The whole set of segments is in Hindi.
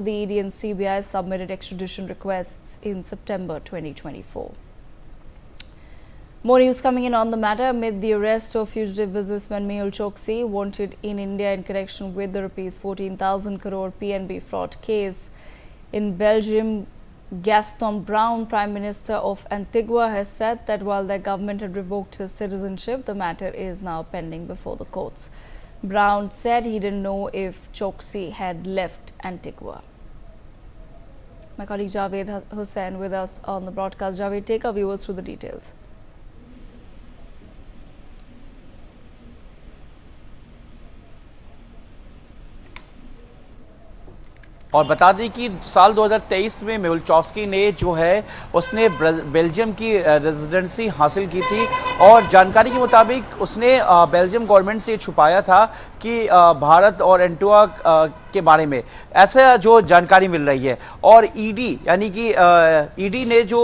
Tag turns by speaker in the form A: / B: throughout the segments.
A: The ED and CBI submitted extradition requests in September 2024. More news coming in on the matter amid the arrest of fugitive businessman Mehul Choksi, wanted in India in connection with the Rs 14,000 crore PNB fraud case. In Belgium, Gaston Brown, Prime Minister of Antigua, has said that while their government had revoked his citizenship, the matter is now pending before the courts. Brown said he didn't know if Choksi had left Antigua. My colleague Javed Hussain with us on the broadcast. Javed, take our viewers through the details.
B: और बता दें कि साल 2023 में मेहुल चोक्सी ने जो है उसने बेल्जियम की रेजिडेंसी हासिल की थी और जानकारी के मुताबिक उसने बेल्जियम गवर्नमेंट से छुपाया था कि भारत और एंटिगुआ के बारे में ऐसा जो जानकारी मिल रही है। और ईडी यानी कि ईडी ने जो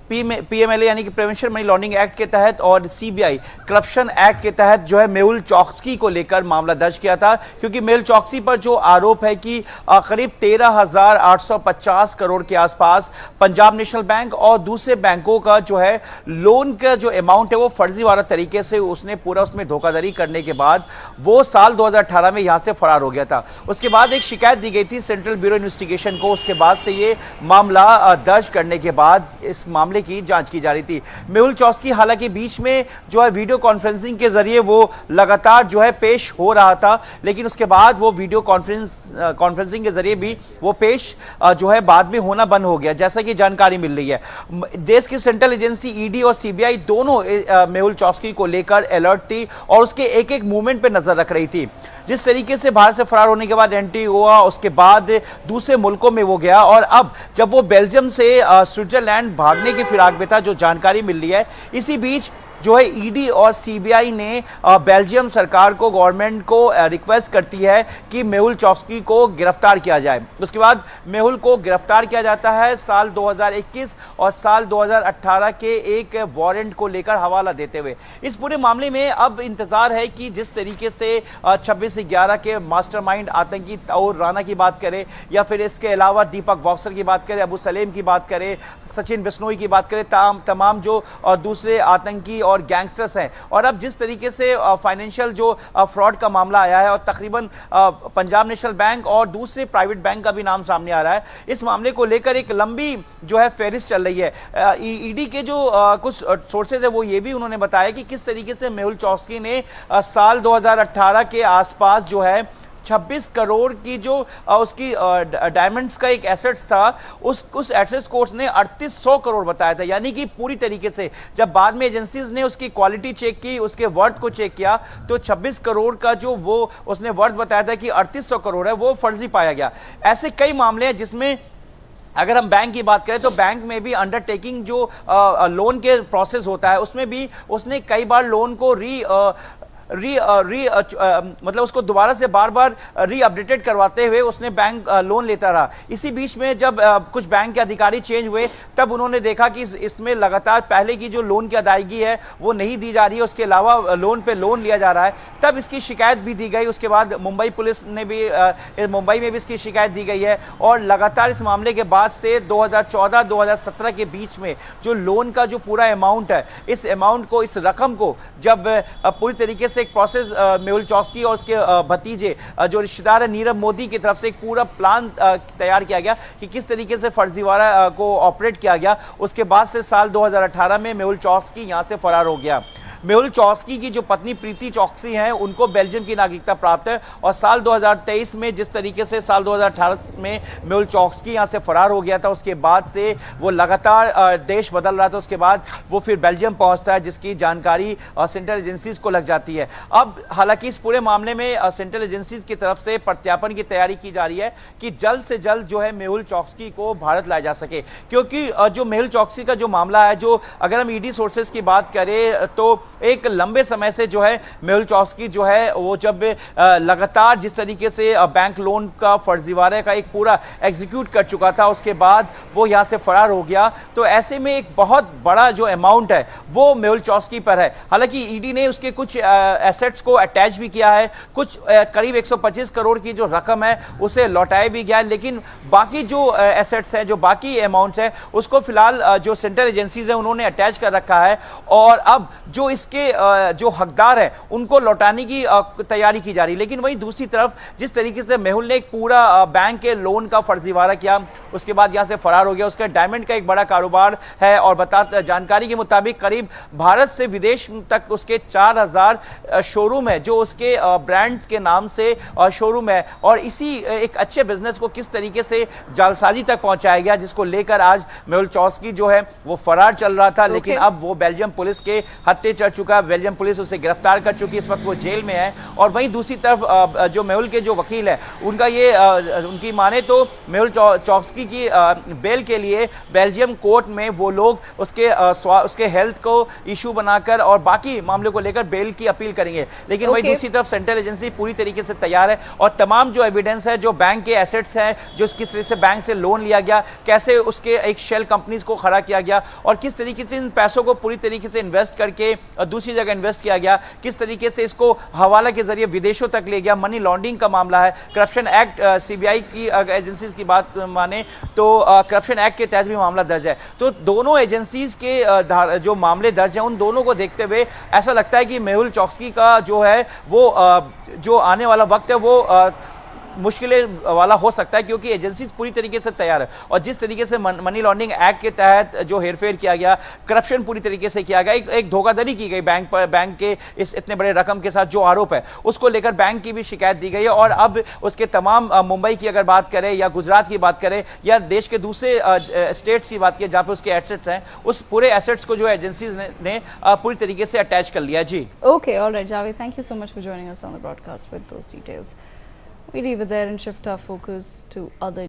B: पीएमएलए यानी कि प्रिवेंशन मनी लॉन्ड्रिंग एक्ट के तहत और सीबीआई करप्शन एक्ट के तहत जो है मेहुल चोक्सी को लेकर मामला दर्ज किया था, क्योंकि मेहुल चोक्सी पर जो आरोप है कि करीब 13,850 करोड़ के आसपास पंजाब नेशनल बैंक और दूसरे बैंकों का जो है लोन का जो अमाउंट है वो फर्जीवाड़ा तरीके से उसने पूरा उसमें धोखाधड़ी करने के बाद वो साल 2018 में यहां से फरार हो गया था। उसके बाद एक शिकायत दी गई थी सेंट्रल ब्यूरो इन्वेस्टिगेशन को। उसके बाद से ये मामला दर्ज करने के बाद इस मामले की जांच की जा रही थी। मेहुल चोक्सी हालांकि बीच में जो है वीडियो कॉन्फ्रेंसिंग के जरिए वो लगातार जो है पेश हो रहा था, लेकिन उसके बाद वो वीडियो कॉन्फ्रेंसिंग के जरिए भी वो पेश जो है बाद में होना बंद हो गया, जैसा कि जानकारी मिल रही है। देश की सेंट्रल एजेंसी ईडी और सीबीआई दोनों मेहुल चोक्सी को लेकर अलर्ट थी और उसके एक एक मूवमेंट पे नजर रख रही थी। जिस तरीके से भारत से फरार होने के बाद एंटीगुआ, उसके बाद दूसरे मुल्कों में वो गया और अब जब वो बेल्जियम से स्विट्जरलैंड भागने की फिराक में था, जो जानकारी मिल रही है, इसी बीच जो है ईडी और सीबीआई ने बेल्जियम सरकार को, गवर्नमेंट को रिक्वेस्ट करती है कि मेहुल चोक्सी को गिरफ्तार किया जाए। उसके बाद मेहुल को गिरफ्तार किया जाता है साल 2021 और साल 2018 के एक वारंट को लेकर हवाला देते हुए। इस पूरे मामले में अब इंतजार है कि जिस तरीके से 26/11 के मास्टरमाइंड आतंकी ताऊर राणा की बात करें या फिर इसके अलावा दीपक बॉक्सर की बात करें, अबू सलेम की बात करें, सचिन बिश्नोई की बात करें, तमाम जो दूसरे आतंकी और गैंगस्टर्स हैं, और अब जिस तरीके से फाइनेंशियल जो फ्रॉड का मामला आया है और तकरीबन पंजाब नेशनल बैंक और दूसरे प्राइवेट बैंक का भी नाम सामने आ रहा है, इस मामले को लेकर एक लंबी जो है फेरिस्त चल रही है। ईडी के जो कुछ सोर्सेज है वो ये भी उन्होंने बताया कि किस तरीके से मेहुल चोक्सी ने साल 2018 के आसपास जो है 26 करोड़ की जो उसकी डायमंड्स का एक एसेट्स था, उस एसेट्स को उसने 3800 करोड़ बताया था। यानी कि पूरी तरीके से जब बाद में एजेंसीज ने उसकी क्वालिटी चेक की, उसके वर्थ को चेक किया, तो 26 करोड़ का जो वो उसने वर्थ बताया था कि 3800 करोड़ है, वो फर्जी पाया गया। ऐसे कई मामले हैं जिसमें अगर हम बैंक की बात करें तो बैंक में भी अंडरटेकिंग जो लोन के प्रोसेस होता है उसमें भी उसने कई बार लोन को मतलब उसको दोबारा से बार बार रीअपडेटेड करवाते हुए उसने बैंक लोन लेता रहा। इसी बीच में जब कुछ बैंक के अधिकारी चेंज हुए तब उन्होंने देखा कि इसमें लगातार पहले की जो लोन की अदायगी है वो नहीं दी जा रही है, उसके अलावा लोन पे लोन लिया जा रहा है। तब इसकी शिकायत भी दी गई। उसके बाद मुंबई पुलिस ने भी मुंबई में भी इसकी शिकायत दी गई है और लगातार इस मामले के बाद से 2014-2017 के बीच में जो लोन का जो पूरा अमाउंट है, इस अमाउंट को, इस रकम को जब पूरी तरीके से एक प्रोसेस मेहुल चोक्सी और उसके भतीजे जो रिश्तेदार है नीरव मोदी की तरफ से एक पूरा प्लान तैयार किया गया कि किस तरीके से फर्जीवाड़ा को ऑपरेट किया गया। उसके बाद से साल 2018 में मेहुल चोक्सी यहां से फरार हो गया। मेहुल चोक्सी की जो पत्नी प्रीति चोक्सी हैं उनको बेल्जियम की नागरिकता प्राप्त है और साल 2023 में जिस तरीके से साल 2018 में मेहुल चोक्सी यहां से फरार हो गया था, उसके बाद से वो लगातार देश बदल रहा था। उसके बाद वो फिर बेल्जियम पहुंचता है, जिसकी जानकारी सेंट्रल एजेंसीज को लग जाती है। अब हालांकि इस पूरे मामले में सेंट्रल एजेंसीज की तरफ से प्रत्यार्पण की तैयारी की जा रही है कि जल्द से जल्द जो है मेहुल चोक्सी को भारत लाया जा सके, क्योंकि जो मेहुल चोक्सी का जो मामला है, जो अगर हम ईडी सोर्सेज की बात करें तो एक लंबे समय से जो है मेहुल चौकसी जो है वो जब लगातार जिस तरीके से बैंक लोन का फर्जीवाड़े का एक पूरा एग्जीक्यूट कर चुका था, उसके बाद वो यहाँ से फरार हो गया। तो ऐसे में एक बहुत बड़ा जो अमाउंट है वो मेहुल चौकसी पर है। हालांकि ईडी ने उसके कुछ एसेट्स को अटैच भी किया है, कुछ करीब 125 करोड़ की जो रकम है उसे लौटाया भी गया, लेकिन बाकी जो एसेट्स हैं, जो बाकी अमाउंट्स है, उसको फिलहाल जो सेंट्रल एजेंसीज है उन्होंने अटैच कर रखा है और अब जो इसके जो हकदार है उनको लौटाने की तैयारी की जा रही है। लेकिन वहीं दूसरी तरफ जिस तरीके से मेहुल ने एक पूरा बैंक के लोन का फर्जीवाड़ा किया, उसके बाद यहां से फरार हो गया। उसका डायमंड का एक बड़ा कारोबार है और जानकारी के मुताबिक करीब भारत से विदेश तक उसके 4000 शोरूम है जो उसके ब्रांड्स के नाम से शोरूम है। और इसी एक अच्छे बिजनेस को किस तरीके से जालसाजी तक पहुंचाया गया, जिसको लेकर आज मेहुल चौकसी जो है वो फरार चल रहा था। लेकिन अब वो बेल्जियम पुलिस के हत्थे चढ़ चुका, बेल्जियम पुलिस उसे गिरफ्तार कर चुकी, इस वक्त वो जेल में है। और वहीं दूसरी तरफ जो मेहुल के जो वकील है उनका ये उनकी माने तो मेहुल चौकसी की बेल के लिए बेल्जियम कोर्ट में वो लोग उसके हेल्थ को इशू बनाकर और बाकी मामले को लेकर बेल की अपील करेंगे। लेकिन वहीं दूसरी तरफ सेंट्रल एजेंसी पूरी तरीके से तैयार है और तमाम जो एविडेंस है, जो बैंक के एसेट्स हैं, जो किस तरह से बैंक से लोन लिया गया, कैसे उसके एक शेल कंपनीज को खड़ा किया गया और किस तरीके से इन पैसों को पूरी तरीके से इन्वेस्ट करके दूसरी जगह इन्वेस्ट किया गया, किस तरीके से इसको हवाला के जरिए विदेशों तक ले गया, मनी लॉन्ड्रिंग का मामला है। करप्शन एक्ट सीबीआई की एजेंसीज की बात माने तो करप्शन एक्ट के तहत भी मामला दर्ज है। तो दोनों एजेंसीज के जो मामले दर्ज हैं उन दोनों को देखते हुए ऐसा लगता है कि मेहुल चौकसी का जो है वो जो आने वाला वक्त है वो मुश्किलें वाला हो सकता है, क्योंकि एजेंसी पूरी तरीके से तैयार है। और जिस तरीके से मनी लॉन्ड्रिंग एक्ट के तहत जो हेरफेर किया गया, करप्शन पूरी तरीके से किया गया, एक धोखाधड़ी की गई बैंक के इस इतने बड़े रकम के साथ जो आरोप है उसको लेकर बैंक की भी शिकायत दी गई है। और अब उसके तमाम मुंबई की अगर बात करें या गुजरात की बात करें या देश के दूसरे स्टेट्स की बात करें जहाँ पे उसके एसेट्स हैं, उस पूरे एसेट्स को जो एजेंसीज ने पूरी तरीके से अटैच कर लिया। जी
A: okay, all right Javed, thank you so much for joining us on the broadcast with those details. We leave it there and shift our focus to other